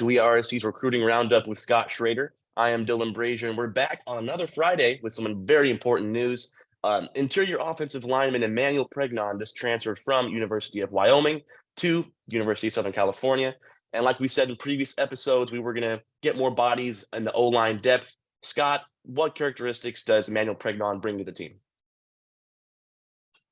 WeAreSC's Recruiting Roundup with Scott Schrader. I am Dylan Brashier, and we're back on another Friday with some very important news. Interior offensive lineman Emmanuel Pregnon just transferred from University of Wyoming to University of Southern California. And like we said in previous episodes, we were going to get more bodies in the O-line depth. Scott, what characteristics does Emmanuel Pregnon bring to the team?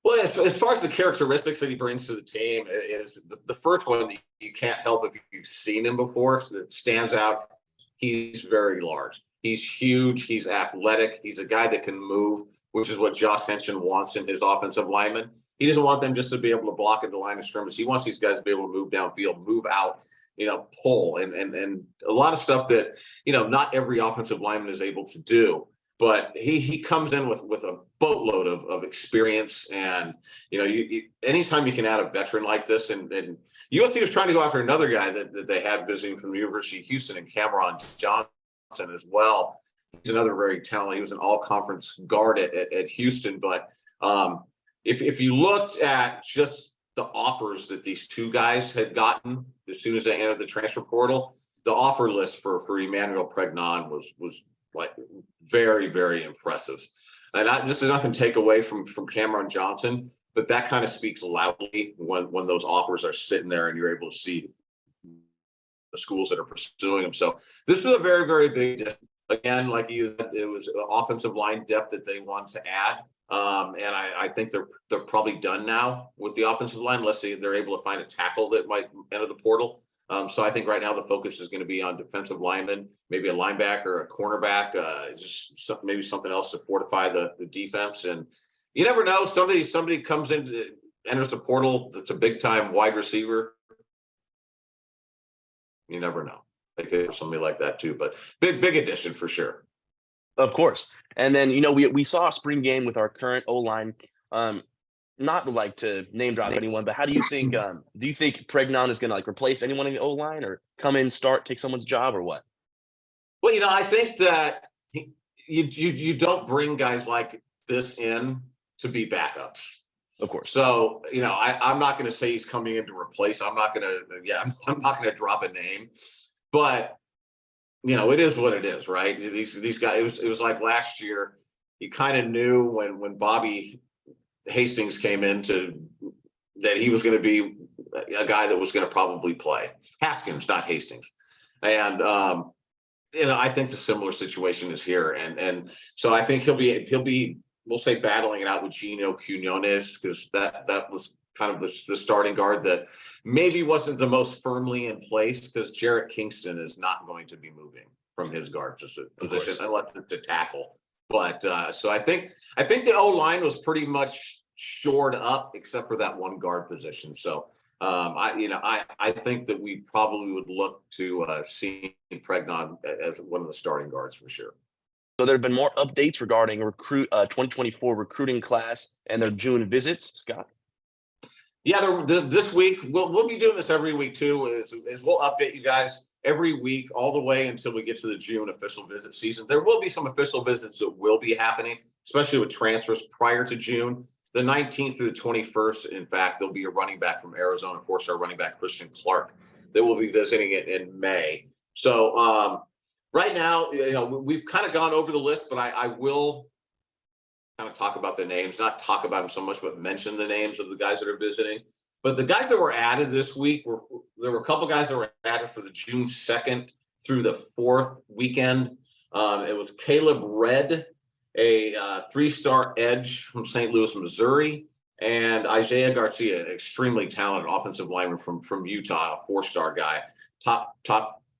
Well, as far as the characteristics that he brings to the team, is the first one you can't help if you've seen him before. So that stands out. He's very large. He's huge. He's athletic. He's a guy that can move, which is what Josh Henson wants in his offensive linemen. He doesn't want them just to be able to block at the line of scrimmage. He wants these guys to be able to move downfield, move out, pull, and a lot of stuff that, not every offensive lineman is able to do. But he comes in with a boatload of experience, and anytime you can add a veteran like this, and USC was trying to go after another guy that they had visiting from the University of Houston, and Cameron Johnson as well. He's another very talented. He was an all-conference guard at Houston. But if you looked at just the offers that these two guys had gotten as soon as they entered the transfer portal, the offer list for Emmanuel Pregnon was like very, very impressive. And this is nothing to take away from Cameron Johnson, but that kind of speaks loudly when those offers are sitting there and you're able to see the schools that are pursuing them. So this was a very, very big, again, like you said, it was offensive line depth that they want to add. And I think they're probably done now with the offensive line, unless they're able to find a tackle that might enter the portal. So I think right now the focus is going to be on defensive linemen, maybe a linebacker, a cornerback, maybe something else to fortify the defense. And you never know, somebody comes in, enters the portal that's a big time wide receiver. You never know. They could have somebody like that too, but big addition for sure. Of course. And then, we saw a spring game with our current O-line. Not like to name drop anyone, but how do you think Pregnon is going to replace anyone in the O-line, or come in, take someone's job, or what? Well, I think that you don't bring guys like this in to be backups. Of course. So, I'm not going to say he's coming in to replace. I'm not going to drop a name, but it is what it is, right? These guys, it was like last year, you kind of knew when Bobby Hastings came into that he was going to be a guy that was going to probably play. Haskins, not Hastings. And I think the similar situation is here. And so I think he'll be we'll say battling it out with Gino Quinones, because that was kind of the starting guard that maybe wasn't the most firmly in place, because Jarrett Kingston is not going to be moving from his guard position unless it's a tackle. But so I think the O-line was pretty much shored up except for that one guard position. So I think that we probably would look to see Pregnon as one of the starting guards for sure. So there have been more updates regarding 2024 recruiting class and their June visits, Scott. Yeah, this week we'll be doing this every week too. Is we'll update you guys every week all the way until we get to the June official visit season. There will be some official visits that will be happening, especially with transfers prior to June. The 19th through the 21st, in fact, there'll be a running back from Arizona, four-star running back Christian Clark, that will be visiting it in May. So right now, we've kind of gone over the list, but I will kind of talk about the names, not talk about them so much, but mention the names of the guys that are visiting. But the guys that were added this week, there were a couple guys that were added for the June 2nd through the 4th weekend. It was Caleb Redd, a 3-star edge from St. Louis, Missouri, and Isaiah Garcia, an extremely talented offensive lineman from Utah, a 4-star guy, top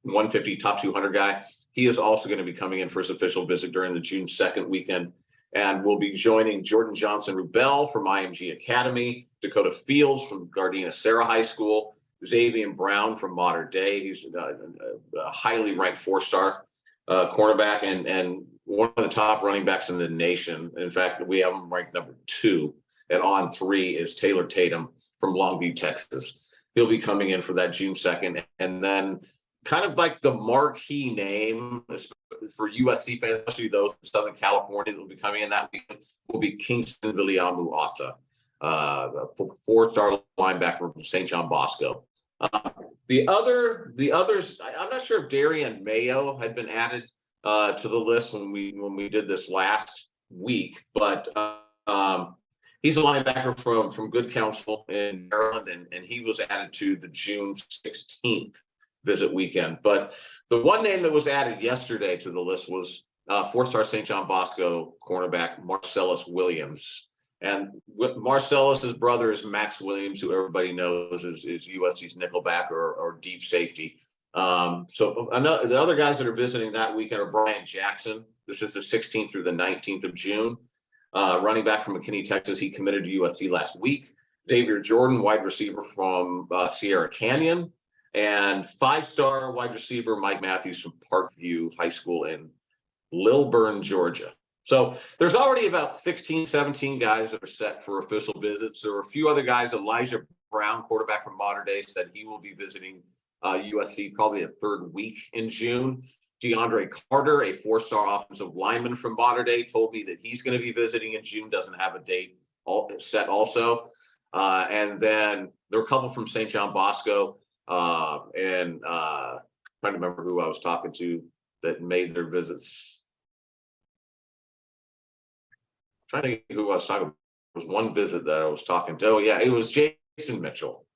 150, top 200 guy. He is also going to be coming in for his official visit during the June 2nd weekend, and will be joining Jordan Johnson-Rubel from IMG Academy, Dakota Fields from Gardena Sarah High School, Xavier Brown from Mater Dei. He's a highly ranked 4-star cornerback and one of the top running backs in the nation. In fact, we have him ranked number 2, and on 3 is Taylor Tatum from Longview, Texas. He'll be coming in for that June 2nd. And then kind of like the marquee name for USC fans, especially those in Southern California that will be coming in that weekend, will be Kingston Viliamu Asa, a 4-star linebacker from St. John Bosco. The others, I'm not sure if Darian Mayo had been added to the list when we did this last week, but he's a linebacker from Good Counsel in Maryland, and he was added to the June 16th visit weekend. But the one name that was added yesterday to the list was four-star St. John Bosco cornerback Marcellus Williams. And Marcellus's brother is Max Williams, who everybody knows is USC's nickelback or deep safety. So the other guys that are visiting that weekend are Brian Jackson. This is the 16th through the 19th of June. Running back from McKinney, Texas. He committed to USC last week. Xavier Jordan, wide receiver from Sierra Canyon. And five-star wide receiver Mike Matthews from Parkview High School in Lilburn, Georgia. So there's already about 16, 17 guys that are set for official visits. There are a few other guys. Elijah Brown, quarterback from Mater Dei, said he will be visiting USC probably the third week in June. DeAndre Carter, a four-star offensive lineman from Mater Dei, told me that he's going to be visiting in June, doesn't have a date set also. And then there are a couple from St. John Bosco and trying to remember who I was talking to that made their visits. Trying to think who I was talking to. There was one visit that I was talking to. Oh, yeah, it was Jason Mitchell.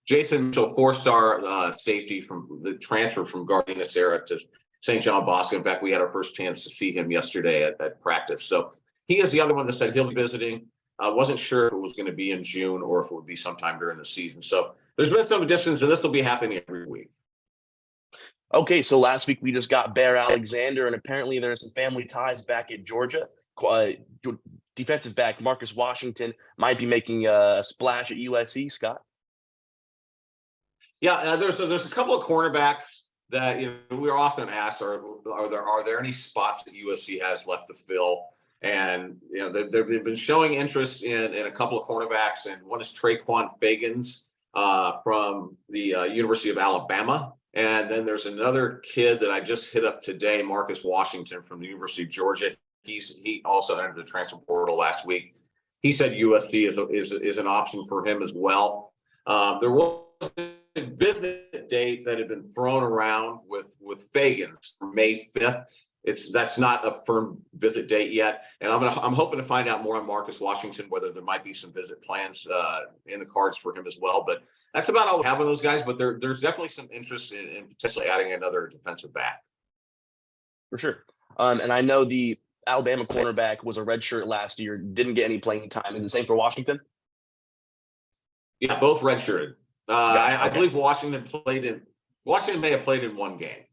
Jason Mitchell, four-star safety from the transfer from Gardena Serra to St. John Bosco. In fact, we had our first chance to see him yesterday at practice. So he is the other one that said he'll be visiting. I wasn't sure if it was going to be in June or if it would be sometime during the season. So there's been some additions, and this will be happening every week. Okay, so last week we just got Bear Alexander, and apparently there are some family ties back at Georgia. Defensive back Marcus Washington might be making a splash at USC, Scott. Yeah, there's a couple of cornerbacks that we're often asked, are there any spots that USC has left to fill? And they've been showing interest in a couple of cornerbacks, and one is Traquan Fagans from the University of Alabama. And then there's another kid that I just hit up today, Marcus Washington from the University of Georgia. He also entered the transfer portal last week. He said USC is an option for him as well. There was a visit date that had been thrown around with Fagans for May 5th. That's not a firm visit date yet, and I'm hoping to find out more on Marcus Washington, whether there might be some visit plans in the cards for him as well. But that's about all we have with those guys. But there's definitely some interest in potentially adding another defensive back. For sure. And I know the Alabama cornerback was a redshirt last year, didn't get any playing time. Is the same for Washington? Yeah, both redshirted. Gotcha. I believe Washington may have played in one game.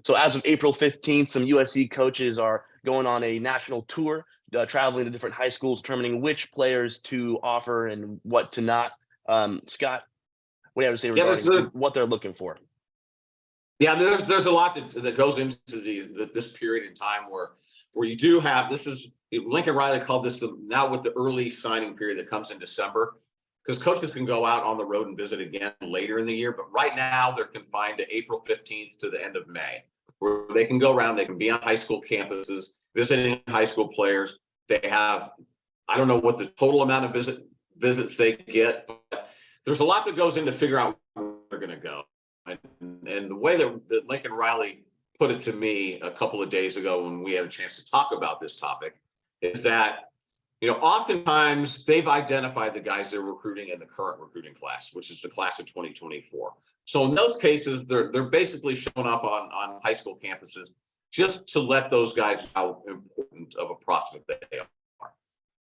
So as of April 15th, some USC coaches are going on a national tour, traveling to different high schools, determining which players to offer and what to not. Scott, what do you have to say regarding what they're looking for? Yeah, there's a lot that goes into this period in time where you do have, Lincoln Riley called this now with the early signing period that comes in December, because coaches can go out on the road and visit again later in the year. But right now they're confined to April 15th to the end of May, where they can go around, they can be on high school campuses, visiting high school players. They have, I don't know what the total amount of visits they get, but there's a lot that goes in to figure out where they're going to go. And the way that Lincoln Riley put it to me a couple of days ago when we had a chance to talk about this topic is that, oftentimes they've identified the guys they're recruiting in the current recruiting class, which is the class of 2024. So in those cases, they're basically showing up on high school campuses just to let those guys know how important of a prospect they are.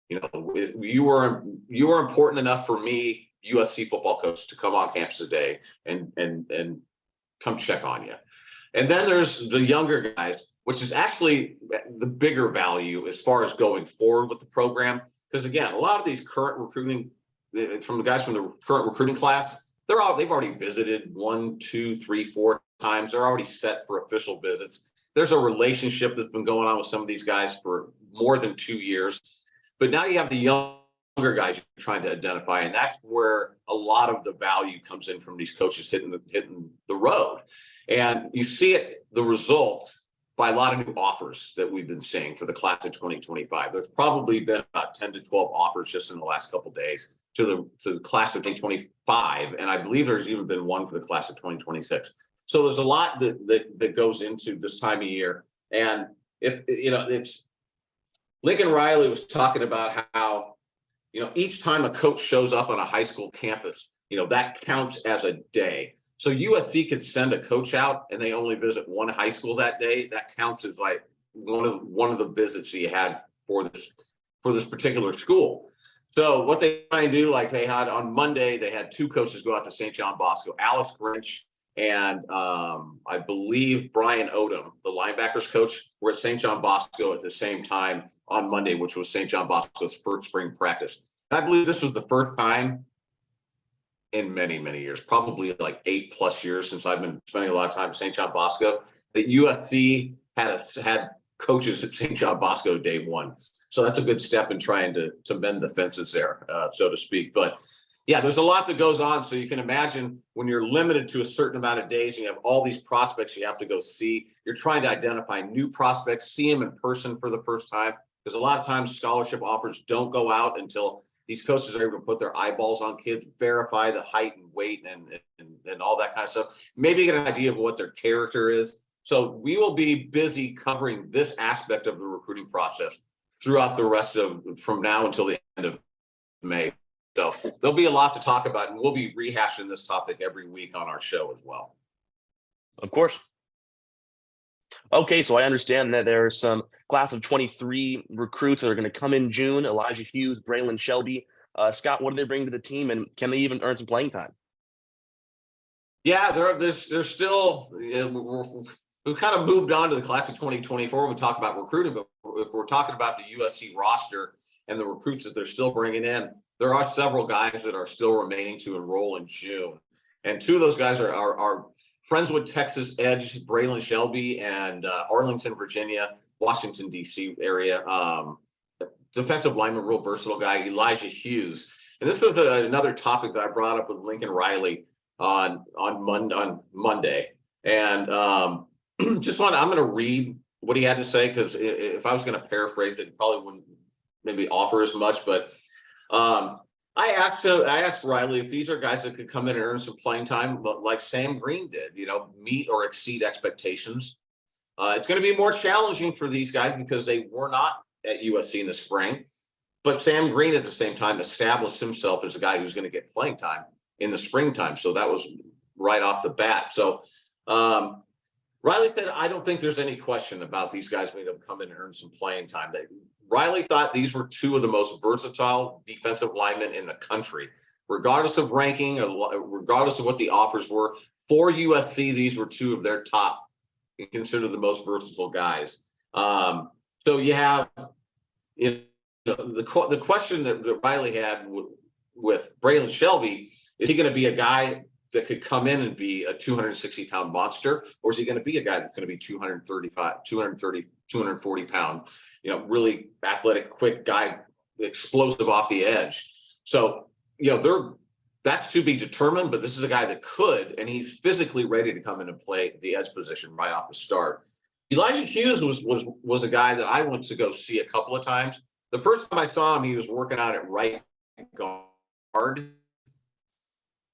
You were important enough for me, USC football coach, to come on campus today and come check on you. And then there's the younger guys, which is actually the bigger value as far as going forward with the program. Because again, a lot of these current recruiting, from the guys from the current recruiting class, they've already visited 1, 2, 3, 4 times. They're already set for official visits. There's a relationship that's been going on with some of these guys for more than 2 years. But now you have the younger guys you're trying to identify, and that's where a lot of the value comes in from these coaches hitting the road. And you see it, the results, by a lot of new offers that we've been seeing for the class of 2025. There's probably been about 10 to 12 offers just in the last couple of days to the class of 2025, and I believe there's even been one for the class of 2026. So there's a lot that goes into this time of year. And if it's Lincoln Riley was talking about how each time a coach shows up on a high school campus, that counts as a day. So USC could send a coach out and they only visit one high school that day. That counts as like one of the visits you had for this particular school. So what they try and do, like they had on Monday, they had two coaches go out to St. John Bosco, Alex Grinch and I believe Brian Odom, the linebackers coach, were at St. John Bosco at the same time on Monday, which was St. John Bosco's first spring practice. And I believe this was the first time in many, many years, probably like 8+ years since I've been spending a lot of time at St. John Bosco, that USC had coaches at St. John Bosco day one. So that's a good step in trying to mend the fences there, so to speak. But yeah, there's a lot that goes on. So you can imagine when you're limited to a certain amount of days and you have all these prospects you have to go see, you're trying to identify new prospects, see them in person for the first time. Because a lot of times scholarship offers don't go out until these coaches are able to put their eyeballs on kids, verify the height and weight and all that kind of stuff. Maybe get an idea of what their character is. So we will be busy covering this aspect of the recruiting process throughout the rest of from now until the end of May. So there'll be a lot to talk about, and we'll be rehashing this topic every week on our show as well. Of course. Okay, so I understand that there are some class of 23 recruits that are going to come in June. Elijah Hughes, Braylon Shelby. Scott, what do they bring to the team, and can they even earn some playing time? Yeah, there's still we've kind of moved on to the class of 2024. We talk about recruiting, but if we're talking about the USC roster and the recruits that they're still bringing in, there are several guys that are still remaining to enroll in June, and two of those guys are Friendswood, Texas edge, Braylon Shelby, and Arlington, Virginia, Washington, D.C. area. Defensive lineman, real versatile guy, Elijah Hughes. And this was another topic that I brought up with Lincoln Riley on Monday. And I'm going to read what he had to say, because if I was going to paraphrase it probably wouldn't maybe offer as much. But I asked Riley if these are guys that could come in and earn some playing time, but like Sam Green did, meet or exceed expectations. It's going to be more challenging for these guys because they were not at USC in the spring. But Sam Green at the same time established himself as a guy who's going to get playing time in the springtime. So that was right off the bat. So Riley said, I don't think there's any question about these guys being able to come in and earn some playing time. Riley thought these were two of the most versatile defensive linemen in the country, regardless of ranking, or regardless of what the offers were. For USC, these were two of their top, considered the most versatile guys. So you have the question that Riley had with Braylon Shelby, is he going to be a guy that could come in and be a 260-pound monster, or is he going to be a guy that's going to be 240 pound, really athletic, quick guy, explosive off the edge. So, that's to be determined, but this is a guy that could, and he's physically ready to come in and play the edge position right off the start. Elijah Hughes was a guy that I went to go see a couple of times. The first time I saw him, he was working out at right guard.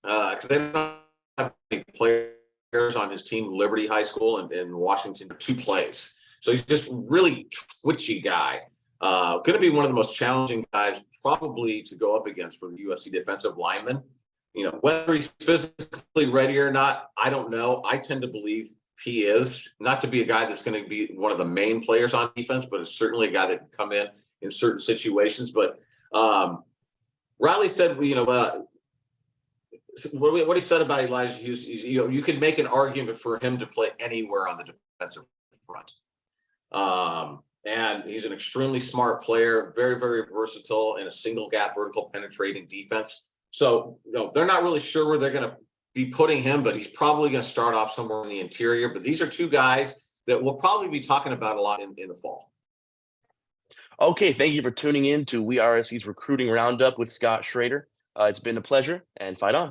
Because they don't have any players on his team, Liberty High School in Washington, 2 plays. So he's just really twitchy guy. Going to be one of the most challenging guys probably to go up against for the USC defensive lineman. Whether he's physically ready or not, I don't know. I tend to believe he is. Not to be a guy that's going to be one of the main players on defense, but it's certainly a guy that can come in certain situations. But Riley said, what he said about Elijah Hughes, you could make an argument for him to play anywhere on the defensive front. And he's an extremely smart player, very, very versatile in a single gap vertical penetrating defense. So, they're not really sure where they're going to be putting him, but he's probably going to start off somewhere in the interior. But these are two guys that we'll probably be talking about a lot in the fall. Okay, thank you for tuning in to WeAreSC's Recruiting Roundup with Scott Schrader. It's been a pleasure, and fight on.